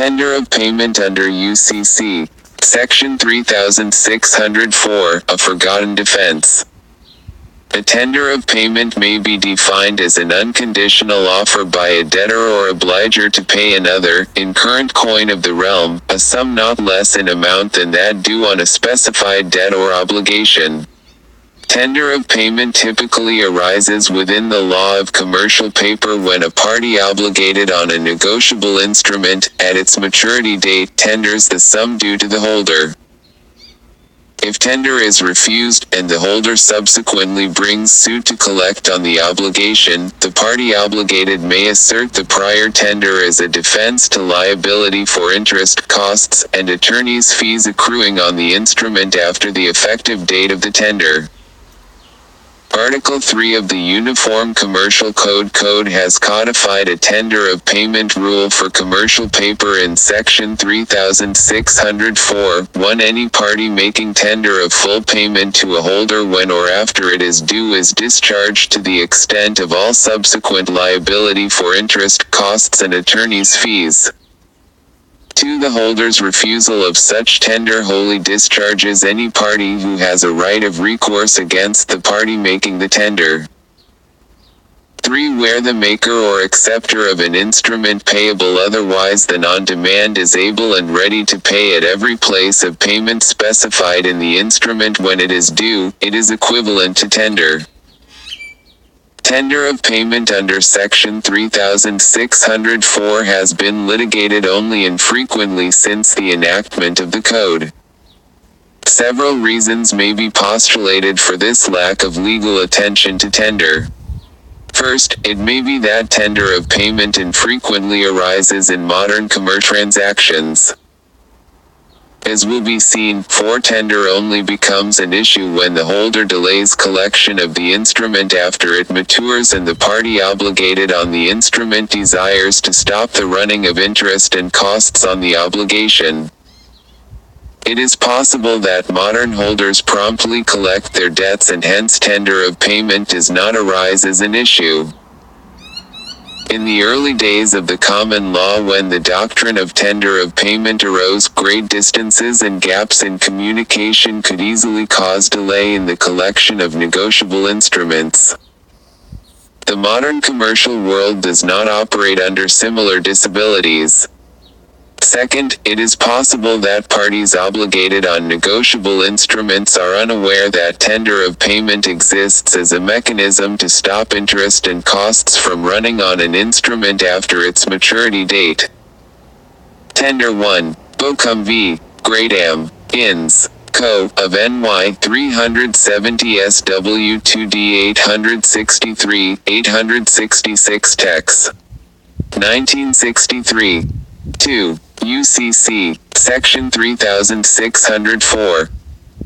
Tender of payment under UCC. Section 3604, a forgotten defense. A tender of payment may be defined as an unconditional offer by a debtor or obliger to pay another, in current coin of the realm, a sum not less in amount than that due on a specified debt or obligation. Tender of payment typically arises within the law of commercial paper when a party obligated on a negotiable instrument, at its maturity date, tenders the sum due to the holder. If tender is refused, and the holder subsequently brings suit to collect on the obligation, the party obligated may assert the prior tender as a defense to liability for interest, costs, and attorney's fees accruing on the instrument after the effective date of the tender. Article 3 of the Uniform Commercial Code has codified a tender of payment rule for commercial paper in Section 3604. 1. Any party making tender of full payment to a holder when or after it is due is discharged to the extent of all subsequent liability for interest, costs, and attorney's fees. 2. The holder's refusal of such tender wholly discharges any party who has a right of recourse against the party making the tender. 3. Where the maker or acceptor of an instrument payable otherwise than on demand is able and ready to pay at every place of payment specified in the instrument when it is due, it is equivalent to tender. Tender of payment under Section 3604 has been litigated only infrequently since the enactment of the Code. Several reasons may be postulated for this lack of legal attention to tender. First, it may be that tender of payment infrequently arises in modern commercial transactions. As will be seen, tender only becomes an issue when the holder delays collection of the instrument after it matures and the party obligated on the instrument desires to stop the running of interest and costs on the obligation. It is possible that modern holders promptly collect their debts and hence tender of payment does not arise as an issue. In the early days of the common law when the doctrine of tender of payment arose, great distances and gaps in communication could easily cause delay in the collection of negotiable instruments. The modern commercial world does not operate under similar disabilities. Second, it is possible that parties obligated on negotiable instruments are unaware that tender of payment exists as a mechanism to stop interest and costs from running on an instrument after its maturity date. Tender 1. Bocum v. Gradam, Inns, Co. of NY 370 SW 2D 863, 866 Tex. 1963. 2. UCC, Section 3604.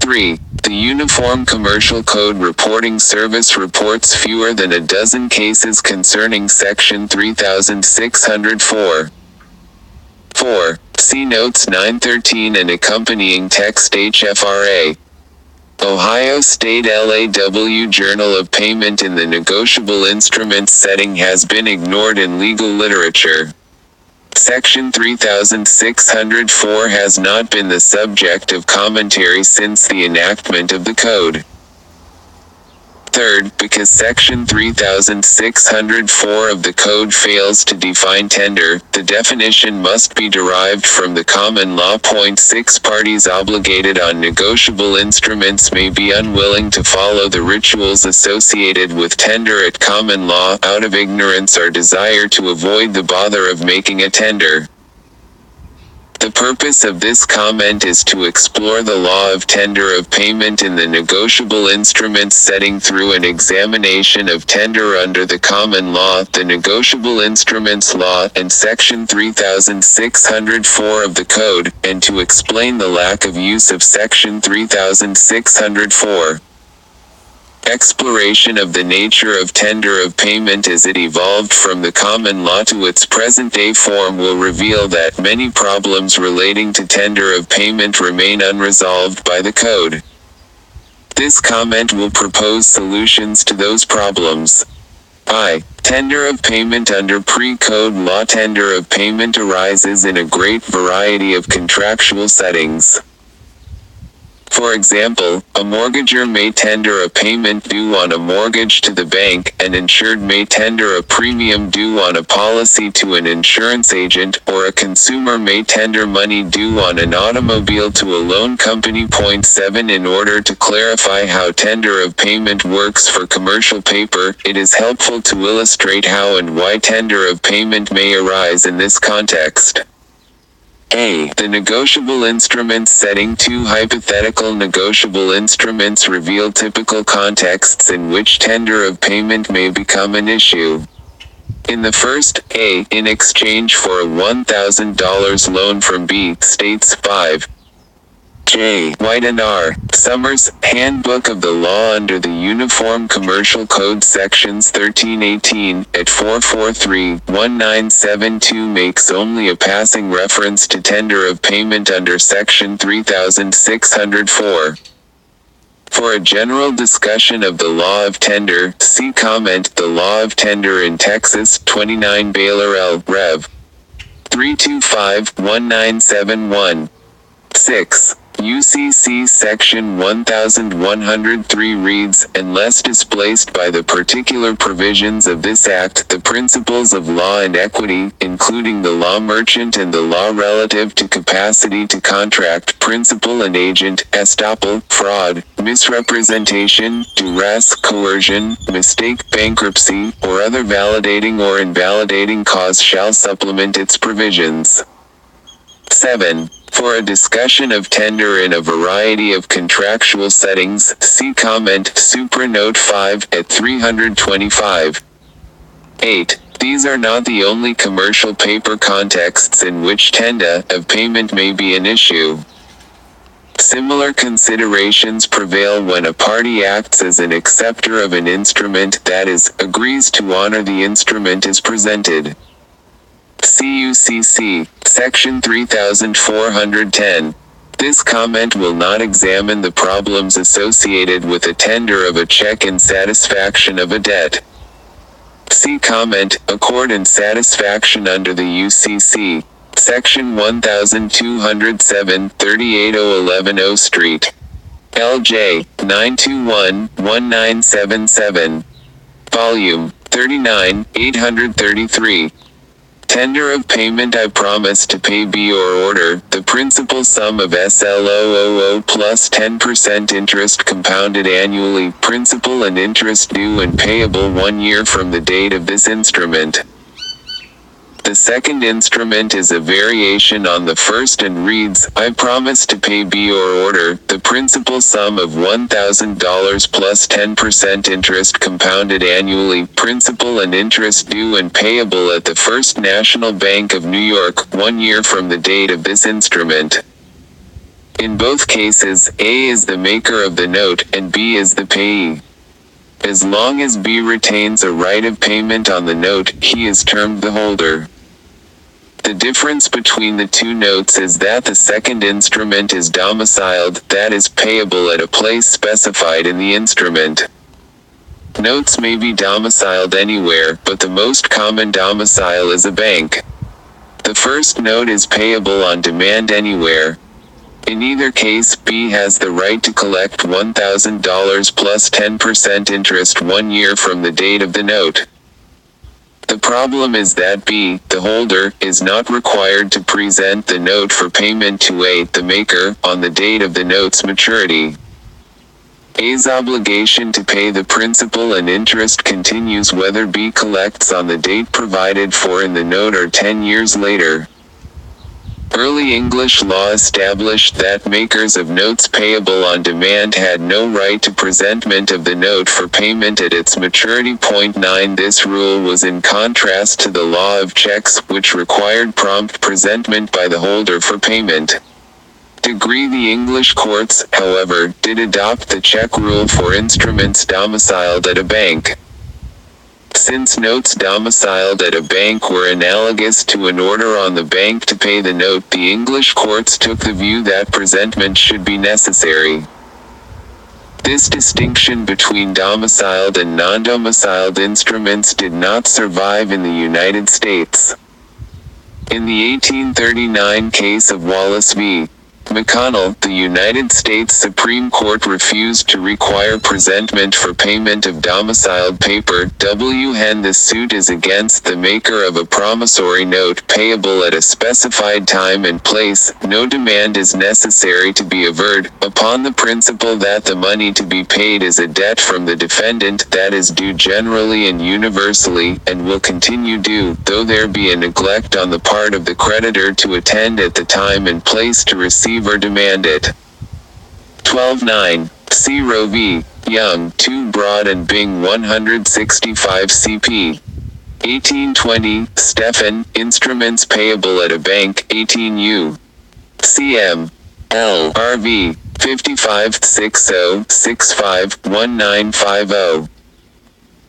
3. The Uniform Commercial Code Reporting Service reports fewer than a dozen cases concerning Section 3604. 4. See Notes 913 and accompanying text HFRA. Ohio State LAW Journal of Payment in the negotiable instruments setting has been ignored in legal literature. Section 3604 has not been the subject of commentary since the enactment of the Code. Third, because Section 3604 of the Code fails to define tender, the definition must be derived from the common law. 6 Parties obligated on negotiable instruments may be unwilling to follow the rituals associated with tender at common law out of ignorance or desire to avoid the bother of making a tender. The purpose of this comment is to explore the law of tender of payment in the negotiable instruments setting through an examination of tender under the common law, the negotiable instruments law, and Section 3604 of the Code, and to explain the lack of use of Section 3604. Exploration of the nature of tender of payment as it evolved from the common law to its present-day form will reveal that many problems relating to tender of payment remain unresolved by the Code. This comment will propose solutions to those problems. I. Tender of payment under pre-code law. Tender of payment arises in a great variety of contractual settings. For example, a mortgager may tender a payment due on a mortgage to the bank, an insured may tender a premium due on a policy to an insurance agent, or a consumer may tender money due on an automobile to a loan company. Point 7. In order to clarify how tender of payment works for commercial paper, it is helpful to illustrate how and why tender of payment may arise in this context. A. The negotiable instruments setting. 2. Hypothetical negotiable instruments reveal typical contexts in which tender of payment may become an issue. In the first, A. In exchange for a $1,000 loan from B. States 5. J. White and R. Summers, Handbook of the Law under the Uniform Commercial Code Sections 1318, at 443-1972 makes only a passing reference to tender of payment under Section 3604. For a general discussion of the law of tender, see comment The Law of Tender in Texas, 29 Baylor L. Rev. 325-1971. 6. UCC Section 1103 reads, unless displaced by the particular provisions of this Act, the principles of law and equity, including the law merchant and the law relative to capacity to contract, principal and agent, estoppel, fraud, misrepresentation, duress, coercion, mistake, bankruptcy, or other validating or invalidating cause shall supplement its provisions. 7. For a discussion of tender in a variety of contractual settings, see comment Supranote 5 at 325. 8. These are not the only commercial paper contexts in which tender of payment may be an issue. Similar considerations prevail when a party acts as an acceptor of an instrument, that is, agrees to honor the instrument as presented. CUCC, Section 3410. This comment will not examine the problems associated with a tender of a check in satisfaction of a debt. See comment, Accord and Satisfaction under the UCC, Section 1207, 38011 O Street. LJ, 921-1977. Volume 39, 833. Tender of payment. I promise to pay B or order, the principal sum of SL000 plus 10% interest compounded annually, principal and interest due and payable 1 year from the date of this instrument. The second instrument is a variation on the first and reads, I promise to pay B or order, the principal sum of $1,000 plus 10% interest compounded annually, principal and interest due and payable at the First National Bank of New York, 1 year from the date of this instrument. In both cases, A is the maker of the note, and B is the payee. As long as B retains a right of payment on the note, he is termed the holder. The difference between the two notes is that the second instrument is domiciled, that is, payable at a place specified in the instrument. Notes may be domiciled anywhere, but the most common domicile is a bank. The first note is payable on demand anywhere. In either case, B has the right to collect $1,000 plus 10% interest 1 year from the date of the note. The problem is that B, the holder, is not required to present the note for payment to A, the maker, on the date of the note's maturity. A's obligation to pay the principal and interest continues whether B collects on the date provided for in the note or 10 years later. Early English law established that makers of notes payable on demand had no right to presentment of the note for payment at its maturity. 9. This rule was in contrast to the law of checks, which required prompt presentment by the holder for payment. The English courts, however, did adopt the check rule for instruments domiciled at a bank. Since notes domiciled at a bank were analogous to an order on the bank to pay the note, the English courts took the view that presentment should be necessary. This distinction between domiciled and non-domiciled instruments did not survive in the United States. In the 1839 case of Wallace v. McConnell, the United States Supreme Court refused to require presentment for payment of domiciled paper. Hen The suit is against the maker of a promissory note payable at a specified time and place. No demand is necessary to be averred, upon the principle that the money to be paid is a debt from the defendant that is due generally and universally, and will continue due, though there be a neglect on the part of the creditor to attend at the time and place to receive or demand it. 12-9. See Roe v. Young, 2 Broad and Bing 165 CP. 1820, Stephan, Instruments Payable at a Bank, 18 U. CM. L. RV. 55-60-65-1950.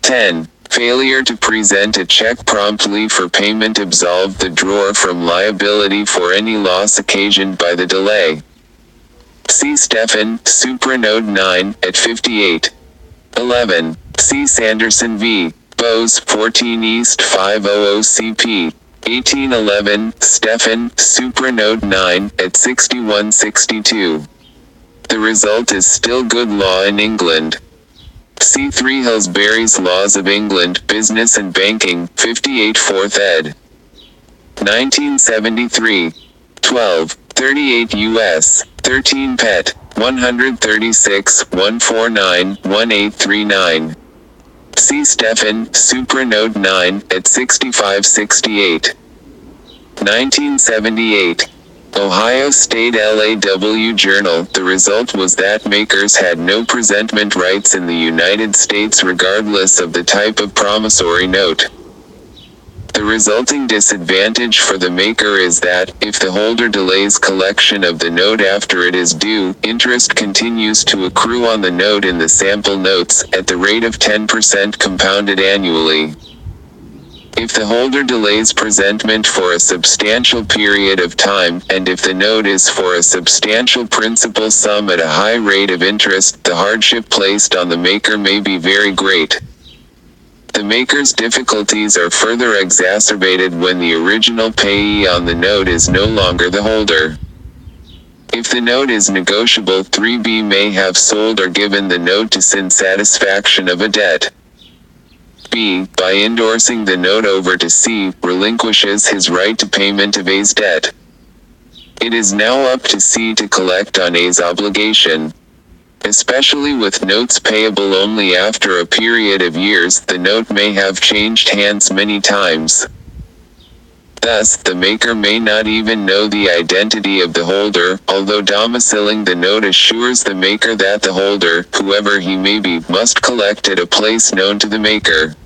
10. Failure to present a check promptly for payment absolved the drawer from liability for any loss occasioned by the delay. See Stephan, Supranode 9, at 58. 11. See Sanderson v. Bose, 14 East 500 CP. 1811, Stephan, Supranode 9, at 6162. The result is still good law in England. See 3 Hillsbury's Laws of England, Business and Banking, 58 4th ed. 1973. 12. 38 U.S. 13 Pet. 136, 149, 1839. See Stephan, Supranode 9, at 6568. 1978. Ohio State LAW Journal. The result was that makers had no presentment rights in the United States regardless of the type of promissory note. The resulting disadvantage for the maker is that, if the holder delays collection of the note after it is due, interest continues to accrue on the note in the sample notes, at the rate of 10% compounded annually. If the holder delays presentment for a substantial period of time, and if the note is for a substantial principal sum at a high rate of interest, the hardship placed on the maker may be very great. The maker's difficulties are further exacerbated when the original payee on the note is no longer the holder. If the note is negotiable, 3B may have sold or given the note to sin satisfaction of a debt. B, by endorsing the note over to C, relinquishes his right to payment of A's debt. It is now up to C to collect on A's obligation. Especially with notes payable only after a period of years, the note may have changed hands many times. Thus, the maker may not even know the identity of the holder, although domiciling the note assures the maker that the holder, whoever he may be, must collect at a place known to the maker.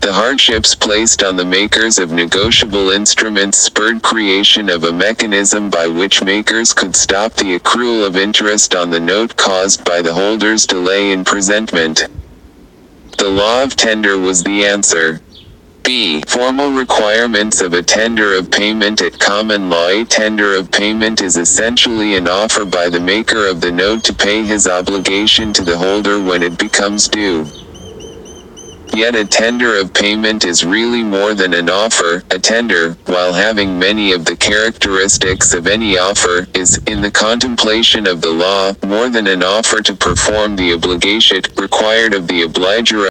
The hardships placed on the makers of negotiable instruments spurred creation of a mechanism by which makers could stop the accrual of interest on the note caused by the holder's delay in presentment. The law of tender was the answer. B. Formal requirements of a tender of payment at common law. A tender of payment is essentially an offer by the maker of the note to pay his obligation to the holder when it becomes due. Yet a tender of payment is really more than an offer. A tender, while having many of the characteristics of any offer, is, in the contemplation of the law, more than an offer to perform the obligation required of the obliger